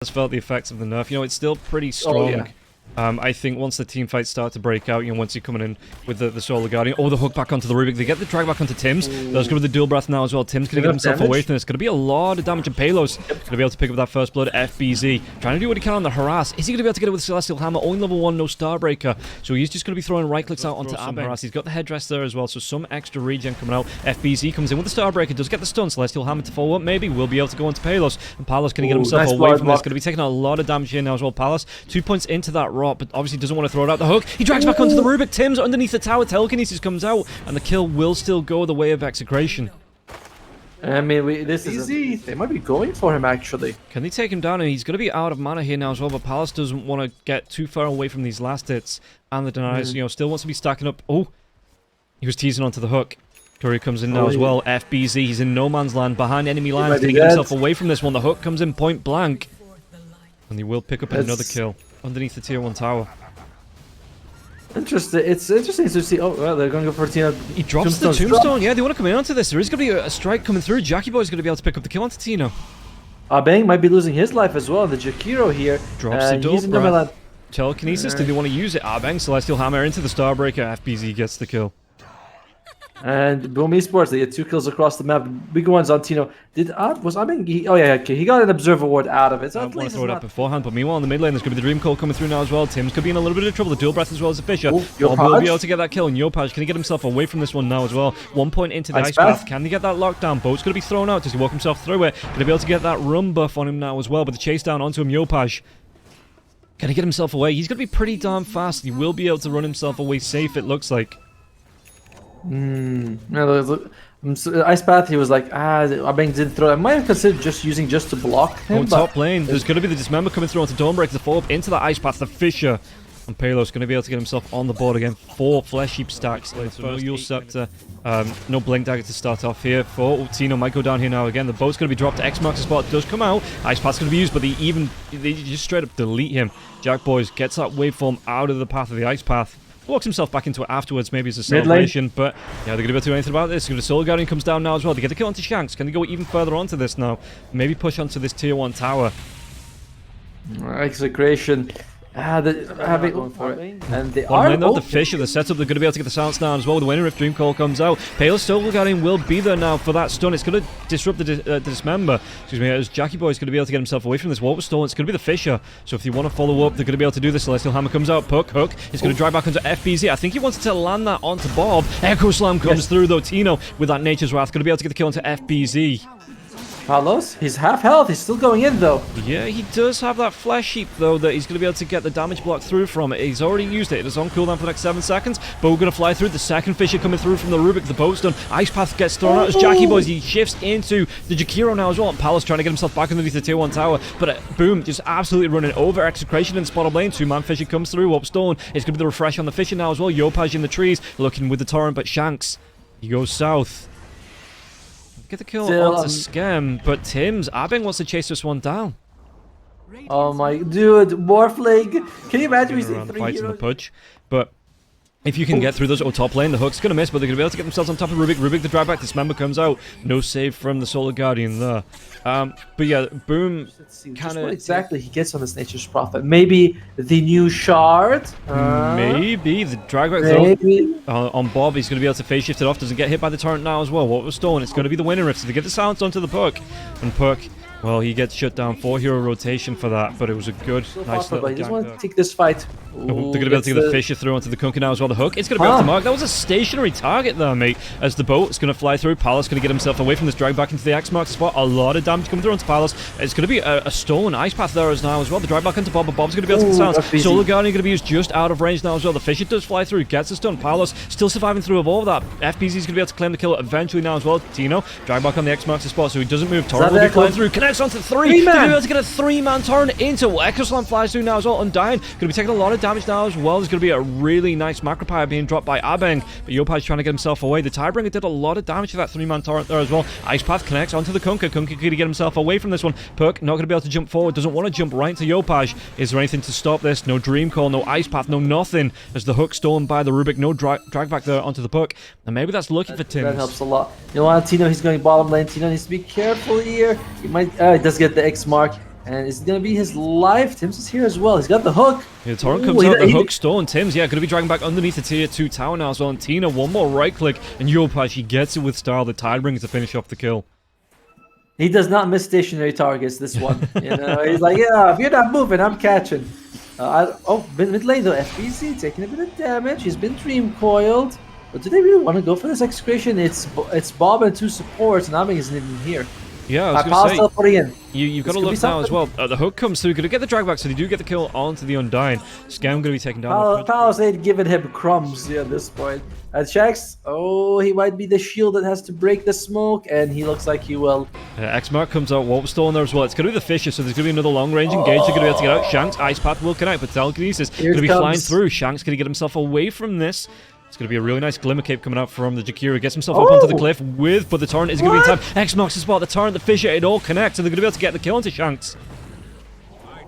has felt the effects of the nerf. You know, it's still pretty strong. Oh, yeah. I think once the team fights start to break out, you know, once you're coming in with the Solar Guardian, the hook back onto the Rubik, they get the drag back onto Tim's. There's going to be the dual breath now as well. Tim's going to get himself away from this. Going to be a lot of damage, and Palos going to be able to pick up that first blood. FBZ trying to do what he can on the harass. Is he going to be able to get it with Celestial Hammer? Only level 1, no Starbreaker. So he's just going to be throwing right clicks out onto Harass. He's got the headdress there as well, so some extra regen coming out. FBZ comes in with the Starbreaker, does get the stun. Celestial Hammer to follow up, maybe. Will be able to go into Palos. And Palos can get himself away from this. Going to be taking a lot of damage here now as well. Palos, 2 points into that rot, but obviously doesn't want to throw it out the hook. He drags back onto the Rubik. Tim's underneath the tower. Telekinesis comes out, and the kill will still go the way of Execration. I mean, this is easy. They might be going for him, actually. Can they take him down? And he's going to be out of mana here now as well, but Palace doesn't want to get too far away from these last hits. And the denies, you know, still wants to be stacking up. Oh, he was teasing onto the hook. Curry comes in now as well. FBZ, he's in no man's land, behind enemy lines. Going to get himself away from this one. The hook comes in point blank. And he will pick up another kill underneath the tier 1 tower. Interesting. It's interesting to see. Oh, well, they're going to go for Tino. He drops the tombstone. Yeah, they want to come in onto this. There is going to be a strike coming through. Jackie Boy's going to be able to pick up the kill onto Tino. Bang might be losing his life as well. The Jakiro here. Drops the double. Telekinesis. Do they want to use it? Bang, Celestial Hammer into the Starbreaker. FBZ gets the kill. And Boom Esports, they get 2 kills across the map. Big ones on Tino. Was Abeng? Oh yeah, okay. He got an Observer Ward out of it. So I want to throw it up beforehand, but meanwhile in the mid lane, there's going to be the Dream Call coming through now as well. Tim's could be in a little bit of trouble. The dual breath as well as the Fisher. Will be able to get that kill, and Yopaj, can he get himself away from this one now as well? 1 point into the Ice Path. Can he get that lockdown? Boat's going to be thrown out. Does he walk himself through it? Going to be able to get that run buff on him now as well, but the chase down onto him, Yopaj. Can he get himself away? He's going to be pretty darn fast. He will be able to run himself away safe, it looks like. Ice Path, he was like, Abeng didn't throw it. I might have considered just to block him. Top lane, there's going to be the Dismember coming through onto Dawnbreaker to fall up into the Ice Path. The Fisher, and Palos going to be able to get himself on the board again. 4 Flesh Heap stacks. No Yule Scepter, no Blink Dagger to start off here. Tino might go down here now again. The boat's going to be dropped. X marks the spot. Does come out. Ice Path's going to be used, but they just straight up delete him. Jack Boys gets that waveform out of the path of the Ice Path. Walks himself back into it afterwards, maybe as a celebration, but yeah, they're going to be able to do anything about this. The Soul Guardian comes down now as well. They get the kill onto Shanks. Can they go even further onto this now? Maybe push onto this tier 1 tower. Execration. Going for it. And they are the Fisher, the setup, they're going to be able to get the silence down as well. The winner if Dream Call comes out. Pale Soul Guardian will be there now for that stun. It's going to disrupt the Dismember. Excuse me, as Jackie Boy is going to be able to get himself away from this. What was stolen? It's going to be the Fisher. So if you want to follow up, they're going to be able to do this. Celestial Hammer comes out. Hook. He's going to drive back onto FBZ. I think he wanted to land that onto Bob. Echo Slam comes through though. Tino with that Nature's Wrath going to be able to get the kill onto FBZ. Palos, he's half health. He's still going in though. Yeah, he does have that Flesh Heap though that he's going to be able to get the damage block through from it. He's already used it. It is on cooldown for the next 7 seconds. Bow going to fly through. The second Fisher coming through from the Rubik. The boat's done. Ice Path gets thrown out as Jackie Boys. He shifts into the Jakiro now as well. And Palos trying to get himself back underneath the tier 1 tower. But Boom just absolutely running over. Execration in the spot of lane. 2-man Fisher comes through. Up stolen. It's going to be the refresh on the Fisher now as well. Yopaj in the trees looking with the torrent, but Shanks, he goes south. Get the kill onto Scam, but Abeng wants to chase this one down. Oh my dude, Morphling! Can you imagine we see 3 heroes? In the pudge, but if you can get through those top lane, the hook's gonna miss, but they're gonna be able to get themselves on top of Rubik. Rubik the drag back, Dismember comes out. No save from the Solar Guardian there. But yeah, Boom kind of... What exactly he gets on this Nature's Prophet? Maybe the new shard? Maybe the drag back on Bob. He's going to be able to phase shift it off. Doesn't get hit by the torrent now as well. What was stolen? It's going to be the winning rift. So they get the silence onto the Puck. And Puck, well, he gets shut down. 4-hero rotation for that, but it was a good, nice little he just wants to take this fight. They're going to be able to get the Fisher through onto the Kunkka now as well. The hook, it's going to be able to mark. That was a stationary target there, mate. As the boat is going to fly through. Palos going to get himself away from this, drag back into the X mark spot. A lot of damage coming through onto Palos. It's going to be a stolen Ice Path there as now as well. The drag back into Bob, but Bob's going to be able to get the silence. Solar Guardian going to be used just out of range now as well. The Fisher does fly through, gets the stun. Palos still surviving through all of that. FBZ is going to be able to claim the kill eventually now as well. Tino, drag back on the X marks the spot so he doesn't move. Torrent will be flying through, connects onto 3. Going to be able to get a 3-man torrent into Echo Slam flies through now as well. Undying, going to be taking a lot of damage now as well. There's going to be a really nice Macropire being dropped by Abeng, but Yopaj trying to get himself away. The Tidebringer did a lot of damage to that 3-man torrent there as well. Ice Path connects onto the Kunkka. Kunkka could get himself away from this one. Perk not going to be able to jump forward. Doesn't want to jump right into Yopaj. Is there anything to stop this? No Dream Call, no Ice Path, no nothing. As the hook stolen by the Rubik. No drag back there onto the Puck. And maybe that's lucky for Tim. That helps a lot. You know what, Tino, he's going bottom lane. Tino needs to be careful here. He might, he does get the X mark. And it's going to be his life. Tims is here as well. He's got the hook. Yeah, Torrent comes out, the hook stone. Tims, yeah, going to be dragging back underneath the tier 2 tower now as well. And Tina, one more right click, and Yopaj, he gets it with style. The Tidebringer to finish off the kill. He does not miss stationary targets, this one. You know, he's like, yeah, if you're not moving, I'm catching. Mid lane though, FBC taking a bit of damage. He's been dream coiled. But do they really want to go for this execration? It's Bob and 2 supports, and Abing isn't even here. Yeah, I was going to say, in. You've got to look now as well. The hook comes through, going to get the drag back, so they do get the kill onto the Undying. Scam going to be taken down. Palos ain't giving him crumbs at this point. And Shax, he might be the shield that has to break the smoke, and he looks like he will. X-Mark comes out, Warp Stone there as well. It's going to be the Fisher, so there's going to be another long-range engage. They're going to be able to get out. Shanks, Ice Path will connect, but Telekinesis going to be flying through. Shanks going to get himself away from this. It's going to be a really nice Glimmer Cape coming out from the Jakiro. Gets himself up onto the cliff but the Torrent is going to be in time. X marks the spot, the Torrent, the Fisher, it all connects, and they're going to be able to get the kill onto Shanks.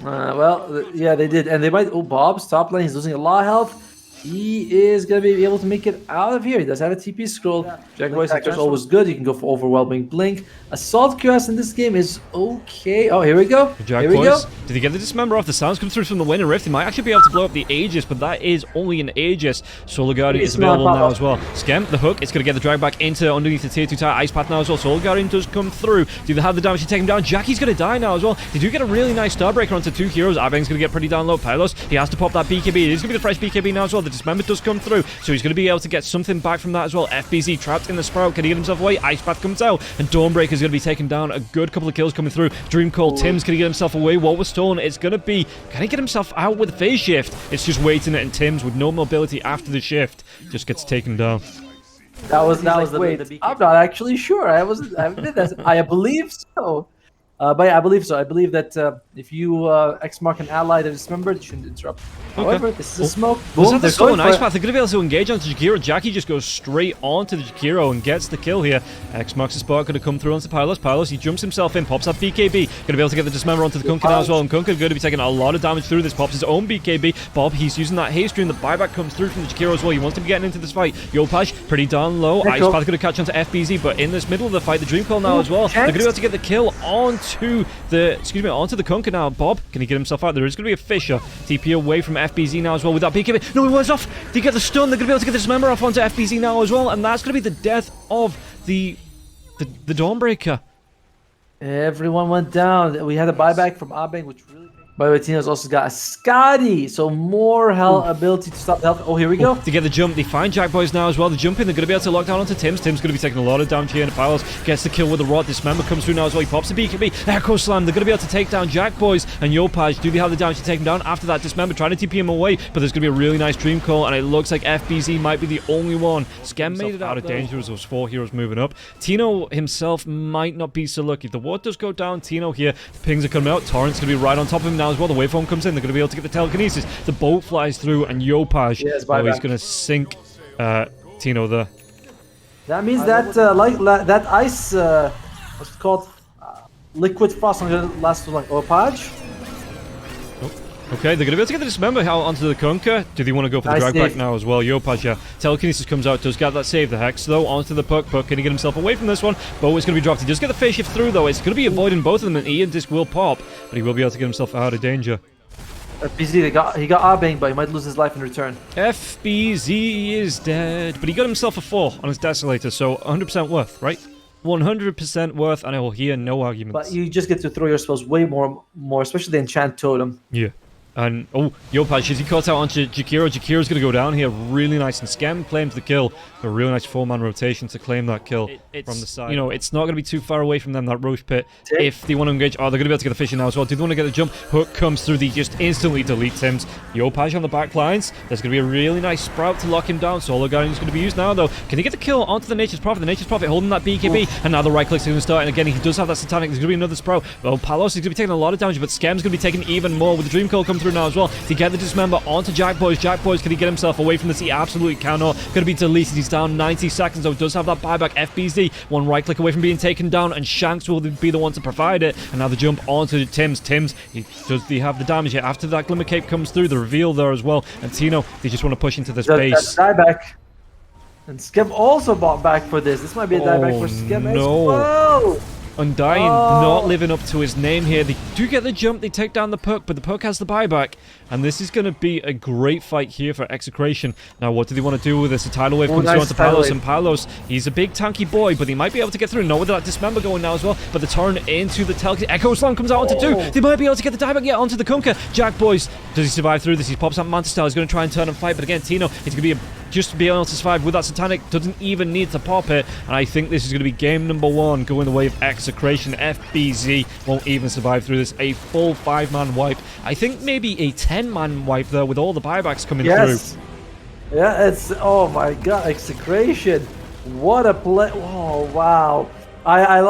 Yeah, they did. And they might... Bob's top lane, he's losing a lot of health. He is going to be able to make it out of here. He does have a TP scroll. Jack Boy's is always good. You can go for Overwhelming Blink. Assault QS in this game is okay. Oh, here we go. Jack Boys, did he get the Dismember off? The sounds come through from the Winter Rift. He might actually be able to blow up the Aegis, but that is only an Aegis. Solar Guardian is available now as well. Scam, the hook, it's going to get the drag back into underneath the tier 2 tower. Ice Path now as well. Solar Guardian does come through. Do they have the damage to take him down? Jackie's going to die now as well. They do get a really nice Starbreaker onto 2 heroes. Abeng's going to get pretty down low. Pylos, he has to pop that BKB. It is going to be the fresh BKB now as well. The Dismember does come through, so he's going to be able to get something back from that as well. FBZ trapped in the Sprout. Can he get himself away? Ice Path comes out, and Dawnbreaker is going to be taken down. A good couple of kills coming through. Dream Call, Tim's going to get himself away. What was Stone? It's going to be, can he get himself out with a phase shift? It's just waiting, and Tim's with no mobility after the shift just gets taken down. That was the I'm not actually sure. I believe so. But yeah, I believe so. I believe that if you X-Mark an ally that is dismembered, you shouldn't interrupt. However, this is a smoke. Was that the Stone Ice Path? They're going to be able to engage onto Jakiro. Jackie just goes straight onto the Jakiro and gets the kill here. X marks the spot, going to come through onto Pylos. Pylos, he jumps himself in, pops that BKB. Going to be able to get the Dismember onto the Kunkka now as well. And Kunkka going to be taking a lot of damage through this. Pops his own BKB. Bob, he's using that haste stream. The buyback comes through from the Jakiro as well. He wants to be getting into this fight. Yopaj, pretty down low. Ice Path going to catch onto FBZ, but in this middle of the fight, the Dream Call now as well. They're going to be able to get the kill onto the Kunkka now. Bob, can he get himself out? There is going to be a Fisher. TP away from FBZ now as well with that BKB. No, he was off. They get the stun. They're going to be able to get the Dismember off onto FBZ now as well, and that's going to be the death of the Dawnbreaker. Everyone went down. We had a buyback from Abeng, which really... By the way, Tina's also got a Scotty, so more ability to stop the health. Oh, here we go. To get the jump, they find Jack Boys now as well. The jump in, they're going to be able to lock down onto Tim's. Tim's going to be taking a lot of damage here, and Pylos gets the kill with the rod. Dismember comes through now as well. He pops the BKB. Echo Slam. They're going to be able to take down Jack Boys and Yopaj. Do they have the damage to take him down after that? Dismember trying to TP him away, but there's going to be a really nice Dream Call, and it looks like FBZ might be the only one. Scam made it out of danger as those 4 heroes moving up. Tino himself might not be so lucky. If the ward does go down, Tino here, the pings are coming out. Torrent's going to be right on top of him now as well. The waveform comes in. They're going to be able to get the telekinesis. The boat flies through, and Yopaj, he's going to sink Tino there. That means that that ice, what's it called? Liquid frost is going to last too long. Yopaj. Okay, they're going to be able to get the Dismember onto the Kunkka. Do they want to go for the drag back now as well? Yopaj, yeah. Telekinesis comes out, does get that save. The Hex, though, onto the Puck. Puck, can he get himself away from this one? Bo is going to be dropped. He does get the phase shift through, though. It's going to be avoiding both of them, and Ian Disc will pop, but he will be able to get himself out of danger. FBZ, he got Abeng, but he might lose his life in return. FBZ is dead, but he got himself a 4 on his Desolator, so 100% worth, right? 100% worth, and I will hear no arguments. But you just get to throw your spells way more, especially the Enchant Totem. Yeah. And, Yopaj, as he cuts out onto Jakiro. Jakiro's going to go down here really nice, and Scam claims the kill. A really nice 4-man rotation to claim that kill from the side. You know, it's not going to be too far away from them, that Roche Pit. If they want to engage, they're going to be able to get the Fisher now as well. Do they want to get the jump? Hook comes through, they just instantly delete Tim's. Yopaj on the back lines. There's going to be a really nice Sprout to lock him down. Solar Guardian is going to be used now, though. Can he get the kill onto the Nature's Prophet? The Nature's Prophet holding that BKB, and now the right click's going to start, and again, he does have that Satanic. There's going to be another Sprout. Well, Palos is going to be taking a lot of damage, but Scam's going to be taking even more with the Dream Call come through now as well. To get the Dismember onto Jack Boys. Jack Boys, can he get himself away from this? He absolutely cannot. Going to be deleted. He's down 90 seconds, though. Does have that buyback. FBZ, one right click away from being taken down, and Shanks will be the one to provide it. And now the jump onto Tim's. Does he have the damage here? After that Glimmer Cape comes through, the reveal there as well. And Tino, they just want to push into this base. Dieback. And Skev also bought back for this. This might be a dieback for Skev as well. Undying not living up to his name here. They do get the jump, they take down the Puck, but the Puck has the buyback. And this is going to be a great fight here for Execration. Now, what do they want to do with this? A tidal wave comes through onto Palos, and Palos, he's a big tanky boy, but he might be able to get through. Not with that Dismember going now as well, but the turn into the Telk. Echo Slam comes out onto 2. They might be able to get the dieback yet onto the Kunkka. Jack Boys, does he survive through this? He pops up Manta Style. He's going to try and turn and fight, but again, Tino, he's going to be just to be able to survive with that Satanic. Doesn't even need to pop it, and I think this is going to be game number 1 going the way of Execration. FBZ won't even survive through this. A full 5-man wipe. I think maybe a 10-man wipe there with all the buybacks coming through. Yeah, it's, oh my god, Execration. What a play. Oh, wow. I